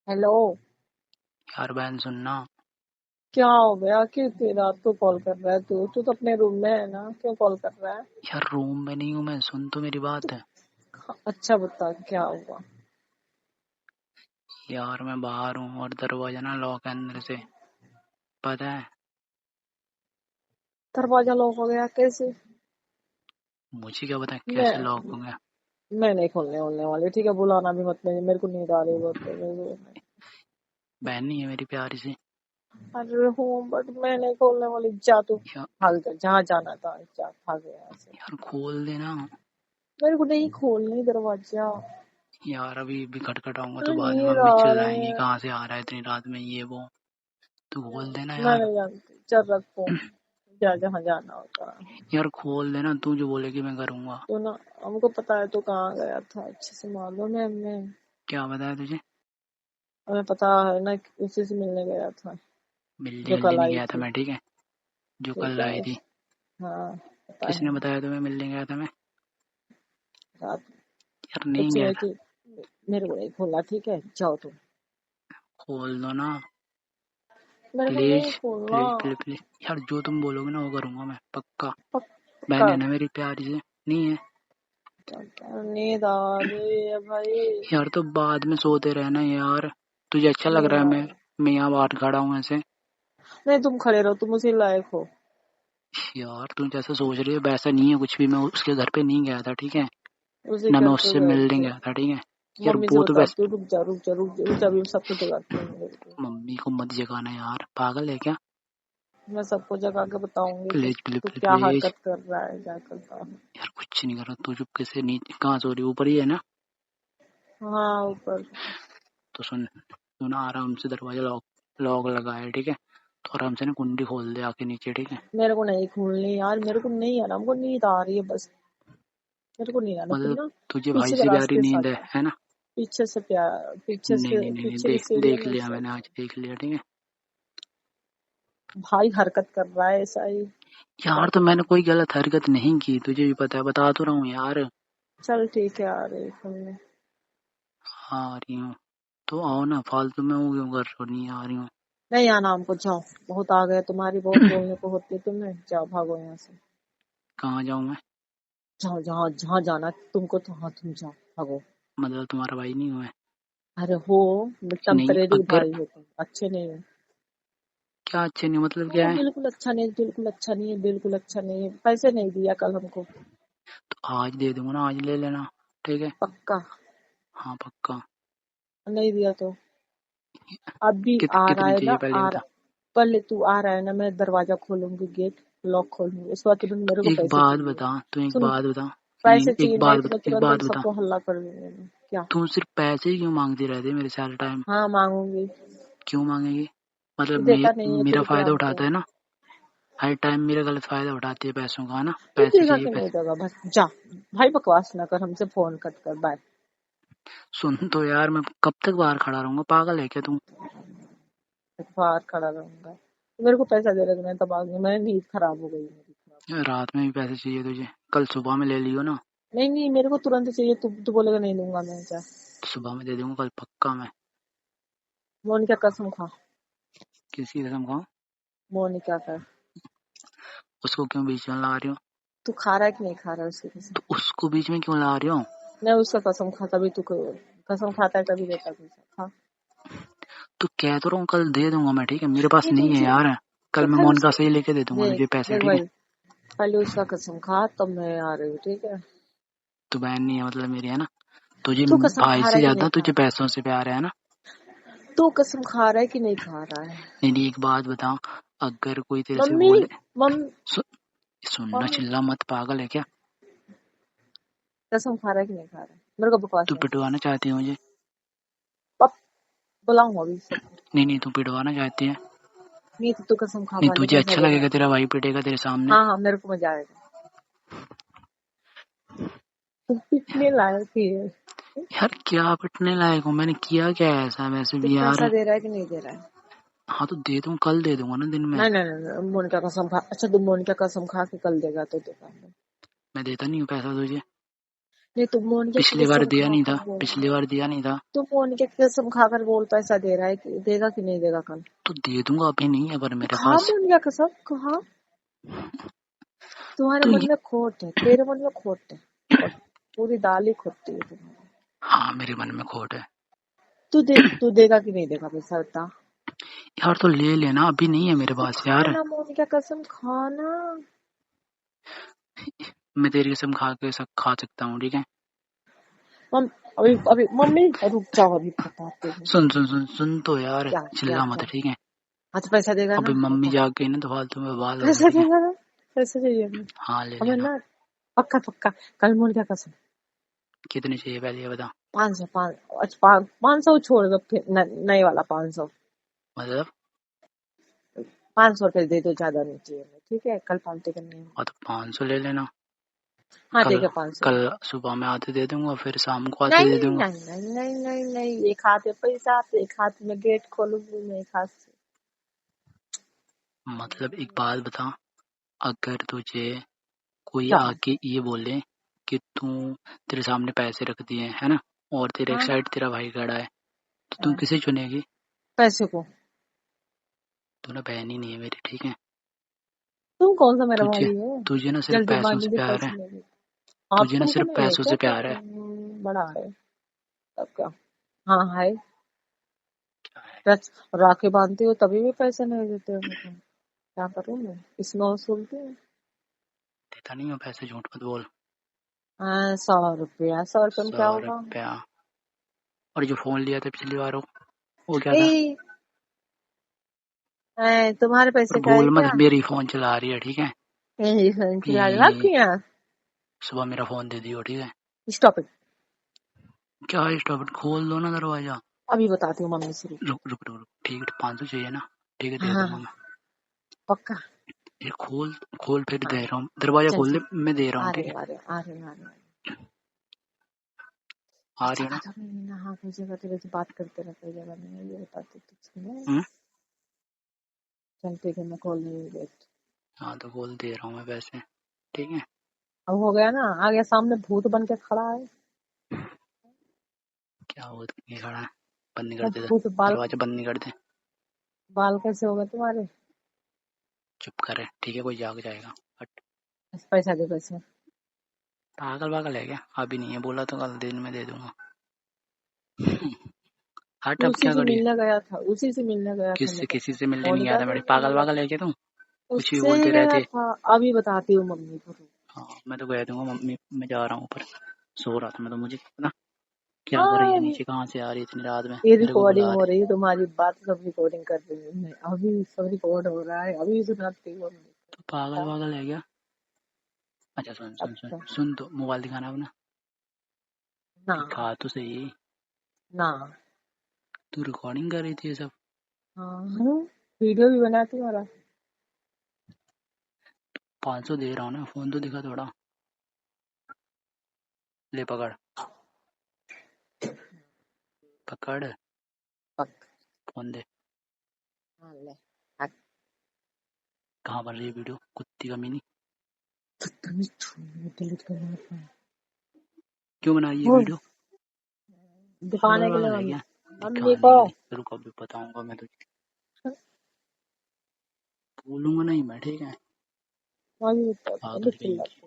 Hello. यार बहन सुनना। क्या हो गया कि इतनी रात को कॉल कर रहा है? तू तू तो अपने रूम में है ना, क्यों कॉल कर रहा है? यार रूम में नहीं हूँ मैं, सुन तो मेरी बात है। अच्छा बता क्या हुआ। यार मैं बाहर हूँ और दरवाजा ना लॉक है अंदर से, पता है। दरवाजा लॉक हो गया कैसे? मुझे क्या पता कैसे लॉक मैं हो गया। मैं नहीं खोलने होने वाली, ठीक है? बुलाना भी मत, मेरे को नींद आ रही है बहुत बहन नहीं है मेरी प्यारी सी। अरे हूँ बट मैं नहीं खोलने वाली। जा तू, या, भाग जा, जहाँ जाना था जा, भाग यहाँ से। यार खोल देना। मेरे को नहीं खोलनी दरवाजा। यार अभी भी खटखटाऊंगा तो अरे बाद में नींद मम्मी आ रही चिल्लाएंगी है। कहाँ से आ रहा है इतनी रात में ये वो। तू खोल देना मैं यार। नहीं जानती, चल रख फोन। जा जहाँ जाना होता है। यार खोल देना, तू जो बोलेगी मैं करूँगा। तो ना, हमको पता है तू कहाँ गया था, अच्छे से मालूम है हमें। क्या बताया तुझे? हमें पता है ना कि उसी से मिलने गया था मिलने जो मिलने कल नहीं आई गया था थी। मैं, ठीक है। जो ठीक कल है आई थी। उस, हाँ पता किसने है। बताया तुम्हें मिलने गया था मैं? रात यार नहीं कुछ गया नहीं था। थी। मेरे को नहीं खोला, ठीक है? जाओ तुम। खोल दो ना मेरे को प्लीज। नहीं खोलना। Please please please. यार जो तुम बोलोगे ना वो करूंगा मैं, पक्का। बहन पक्का। है ना मेरी प्यारी से, नहीं है? नींद आ रही है भाई। यार तो बाद में सोते रहना यार। तुझे अच्छा लग नींद रहा है आ मैं रही। मैं यहाँ बाहर खड़ा हूँ ऐसे? नहीं तुम खड़े रहो, तुम उसी लायक हो। यार तू जैसा सोच रही है वैसा नहीं है कुछ भी। मैं उसके घर पे नहीं गया था, ठीक है। उसी ना मैं घर पे उससे गए मिलने थे। गया था, ठीक है। यार मम्मी से वो तो बताती वैसे। हूँ, रुक जा रुक जा रुक जा रुक जा, अभी सबको जगाती हूँ मेरे को। मम्मी को मत जगाना यार, पागल है क्या? मैं सबको जगा के बताऊंगी कि प्लीज प्लीज तू प्लीज क्या प्लीज। हरकत कर रहा है, क्या करता है। यार कुछ नहीं कर रहा, तू चुपके से नीचे कहाँ सो रही है? ऊपर ही है ना? हाँ ऊपर। तो सुन, तू ना आराम से दरवाजा लॉक लॉक लगा है, ठीक है। तो आराम से ना कुंडी खोल दे आके नीचे, ठीक है। मेरे को नहीं खोलनी यार, मेरे को नहीं आ रहा, हमको नींद आ रही है बस। मेरे को नहीं आ रहा, तुम मतलब ना तुझे भाई पीछे के से प्यारी रास्ते से आ नींद जाओ। है ना? पीछे से प्यार, पीछे नहीं से, नहीं नहीं नहीं, पीछे की देख सीढ़ियों देख में लिया से। मैंने, आज देख लिया, ठीक है। भाई हरकत कर रहा है ऐसा ही। क्या यार तो करूं? मैंने कोई गलत हरकत नहीं की, तुझे भी पता है, बता तो रहा हूँ यार। चल ठीक है, आ रही हमने। आ रही हूँ तो आओ ना, फालतू में वो क्यों कर रही हो? नहीं आ रही हूँ। नहीं आना हमको, जाओ। बहुत आ गए तुम्हारी, बहुत बोलने को होती है तुम्हें। जाओ भागो यहाँ से। कहाँ जाऊँ मैं? जाओ, जहाँ जहाँ जाना तुमको तो, हाँ तुम जाओ, भागो। मतलब तुम्हारा भाई नहीं हुआ है? अरे हो, नहीं टेम्परेरी अगर। भाई हो तुम, अच्छे नहीं हो। क्या अच्छे नहीं मतलब वो क्या है? बिल्कुल अच्छा नहीं, बिल्कुल अच्छा नहीं है, बिल्कुल अच्छा नहीं है। पैसे नहीं दिया कल हमको। तो आज दे दूंगा ना, आज ले लेना, ठीक है। पक्का। हाँ पक्का। नहीं दिया तो अभी आ रहा कितने है ना, चाहिए पहले आ बता। रहा। पहले तू आ रहा है ना, मैं दरवाजा खोलूंगी, गेट लॉक खोलूंगी, उसके बाद तुरंत मेरे को एक पैसे बात चाहिए। बता, तू एक सुन, बात बता। नहीं पैसे एक चाहिए, नहीं बात तो बता, मैं एक तुरंत बात बता। सबको हल्ला कर दूंगी। क्या? तू सिर्फ पैसे ही क्यों मांगती रहती है मेरे से हर टाइम? हाँ मांगूंगी। क्यों मांगेगी? मतलब तू देता नहीं है, मेरा तेरे को फायदा जानते उठाता हैं। है ना? हर टाइम मेरा गलत फायदा उठाती है पैसों का, है ना? तू पैसे देगा चाहिए कि नहीं पैसे। देगा, बस जा। भाई बकवास ना कर हमसे, फोन कट कर, बाय। सुन तो यार, मैं कब तक बाहर खड़ा रहूंगा? पागल है क्या तू? बाहर खड़ा रहूंगा तो मेरे को पैसा दे रहे, मैं तब आ गई, मेरी नींद खराब हो गई, मेरी खराब। रात में भी पैसे चाहिए तुझे? कल सुबह में ले लियो ना। नहीं नहीं, मेरे को तुरंत चाहिए। तू बोलेगा नहीं दूंगा मैं, जा। तो सुबह में दे दूंगा कल, पक्का मैं। मोनिका कसम खा। किसी कसम खाऊं? मोनिका का। उसको क्यों बीच में ला रही हो? तू खा रहा है कि नहीं खा रहा है उसकी कसम? तो उसको बीच में क्यों ला रही हो? मैं उसका कसम खा, कभी तू कसम खाता है, कभी देता पैसा खा। तो कह तो रहा हूँ कल दे दूंगा मैं, ठीक है। मेरे पास नहीं नहीं तुम है सिर्फ, यार। कल तो मैं भाई मोनिका उसका, से ही लेके दे दूंगा देख तुझे पैसे, देख ठीक है। भाई, पहले उसका कसम खा तब मैं आ रही हूँ, ठीक है? तो बहन नहीं है मतलब मेरी, है ना? तुझे तू कसम भाई खा रहा से है कि नहीं ज्यादा खा तुझे रहा पैसों से प्यार है ना? है? तू कसम खा रहा है कि नहीं खा रहा है? नहीं नहीं, एक बात बताओ। अगर कोई तेरे से मम्मी, बोले। मम्मी, सु, सुनना, मम्मी। चिल्ला मत, पागल है क्या? कसम खा रहा है कि नहीं खा रहा है? मेरे को बकवास तू नहीं कर। पिटवाना चाहती है मुझे? पप, बुलाऊंगा अभी सबको। नहीं नहीं, तू पिटवाना चाहती है? नहीं तो तू कसम खा, नहीं पहले तुझे पैसा अच्छा देना। लगेगा तेरा भाई पिटेगा तेरे सामने? हाँ हाँ, मेरे को मजा आएगा। तू पिटने लायक ही है। यार क्या पिटने लायक हूँ? मैंने किया क्या है ऐसा वैसे तू भी पैसा यार? दे रहा है कि नहीं दे रहा है? हाँ तो दे दूँ, कल दे दूंगा ना दिन में। नहीं नहीं नहीं नहीं, मोनिका कसम खा। अच्छा तू मोनिका कसम खा के कल देगा तो देगा। मैं देता नहीं हूँ पैसा तुझे। नहीं, तुम मोनिका की पिछली बार कसम दिया नहीं खाकर था, बोल रहा पिछली है। बार दिया नहीं था। तुम मोनिका की कसम खाकर बोल पैसा दे रहा है कि देगा कि नहीं देगा कल? तो दे दूंगा, अभी नहीं है पर मेरे कहा पास। मोनिका कसम कहा? तुम्हारे तो मन में खोट है, तेरे मन में खोट है, और पूरी दाल ही खोटी है तुम्हारी। हाँ, मेरे मन में खोट है। तू देगा कि नहीं देगा पैसा बता। यार तो ले लेना, अभी नहीं है मेरे तो पास यार। खाना मोनिका कसम खाना। मैं तेरी कसम खा के सब खा सकता हूँ, ठीक है। मम, अभी अभी मम्मी रुक जाओ, अभी बताते हैं। सुन सुन सुन सुन तो यार, क्या क्या चिल्ला मत, क्या? ठीक है। हाँ तो पैसा देगा अभी ना, मम्मी बता। जाग गई ना तो फालतू में बाल होगा, पैसा ठीक है। देगा ना? पैसा चाहिए हमें। हाँ ले हमें लेना। ना, पक्का पक्का। कल मोनिका कसम। कितनी चाहिए पहले ये बता। 500, अच्छा 500 छोड़ दो फिर, नए वाला 500। मतलब 500 रुपये दे दो, ज्यादा नहीं चाहिए हमें, ठीक है? कल पार्टी करनी है। हाँ तो 500 ले लेना। हाँ कल ठीक है, 500 कल ले। सुबह में आते दे दूंगा, फिर शाम को आते दे नहीं दूंगा। नहीं नहीं नहीं नहीं नहीं, एक हाथ में पैसा तो एक हाथ में गेट खोलूंगी मैं, एक हाथ से। मतलब एक बात बता, अगर तुझे कोई क्या? आके ये बोले कि तू, तेरे सामने पैसे रख दिए है ना, और तेरे एक हाँ साइड तेरा भाई खड़ा है, तो तू हाँ, किसे चुनेगी। पैसे को। तू ना बहन ही नहीं है मेरी, ठीक है। तुम कौन सा मेरा तुझे भाई हो? तुझे ना सिर्फ पैसों जल्दीबाजी से के प्यार है। पैसे ले लो। आप तुझे ना तुमको सिर्फ नहीं है पैसों क्या? से प्यार है। बड़ा है तब क्या? हाँ है। क्या है। राखी बांधती हो तभी भी पैसे नहीं देते हो मुझे। क्या करूँ मैं, इसमें वसूलती हूँ। देता नहीं हूँ पैसे, झूठ मत बोल। हाँ, 100 रुपया, 100 रुपये में 100 क्या होगा? रुपया। और जो फोन लिया था पिछली बार, वो क्या था। ए, तुम्हारे और पैसे का है बोल मत, क्या? मेरी फोन चला रही है, ठीक है। रखी है। सुबह मेरा फोन दे दियो, ठीक है। Stop it. क्या है स्टॉप इट, खोल दो ना दरवाजा। अभी बताती हूँ मम्मी से, रुक। रुक रुक रुक रुक, ठीक है 500 चाहिए ना, ठीक है दे दूंगा हाँ मैं। पक्का। ये खोल, खोल फिर हाँ दे रहा हूँ, दरवाजा चल खोल दे, ठीक। मैं दे रहा आ हूँ, ठीक रहे है। आ रहे आ रहे आ रहे। आ अच्छा रही हो ना। था मैंने ना, हाँ कोई जगह तेरे से बात करते रहते, जगह नहीं ये बताती तुझसे। हम्म। चल ठीक है, मैं कॉल नहीं वेट। हाँ तो खोल दे रहा हूँ मैं पैसे, ठीक है। अब हो गया ना, आ गया सामने भूत बन के खड़ा है। क्या हो ये खड़ा है, बंद नहीं वो कर दे, भूत दरवाजा बंद नहीं कर दे। बाल कैसे हो गए तुम्हारे? चुप कर, ठीक है, कोई जाग जाएगा। हट। पैसा दे पैसे। पागल पागल है क्या, अभी नहीं है, बोला तो कल दिन में दे दूंगा। हट, तू अब उसी क्या से करिए। मिलने गया था, उसी से मिलने गया था किससे, मैं तो। किसी से मिलने नहीं गया मोनिका था से मेरी, मिलने पागल गया पागल था। है क्या तुम। कुछ भी उससे ही बोलते गया रहते। था। अभी बताती हूँ मम्मी को। हाँ मैं तो कह दूंगा मम्मी, मैं जा रहा हूँ ऊपर, सो रहा था मैं तो, मुझे पता क्या कर रही है हाँ, नीचे, कहाँ से आ रही है इतनी रात में, ये मेरे को रिकॉर्डिंग बुला हो रही। रही है, तुम्हारी बात सब रिकॉर्डिंग कर रही हूँ मैं, अभी सब रिकॉर्ड हो रहा है, अभी सुनाती हूँ मम्मी तो पागल को। पागल है क्या। अच्छा सुन सुन सुन अच्छा। सुन, तो मोबाइल दिखाना अपना। ना दिखा तो सही। ना। तू रिकॉर्डिंग कर रही थी ये सब। हाँ हाँ, वीडियो भी बनाती हूँ और। 500 दे रहा हूँ ना, फोन तो दिखा थोड़ा। ले पकड़, पकड़, पक। फोन दे। हाँ ले। हाँ, कहाँ बन रही है वीडियो, कुत्ती का मिनी। तो तमीज छोड़, डिलीट करना था। क्यों बनाई ये वो वीडियो। पागल दिखाने के लिए पागल है मम्मी। क्या। मम्मी दिखाने को। के लिए, रुको अभी बताऊंगा मैं तुझे, बोलूंगा नहीं मैं, ठीक है। अभी पागल कहीं चिल्ला। की।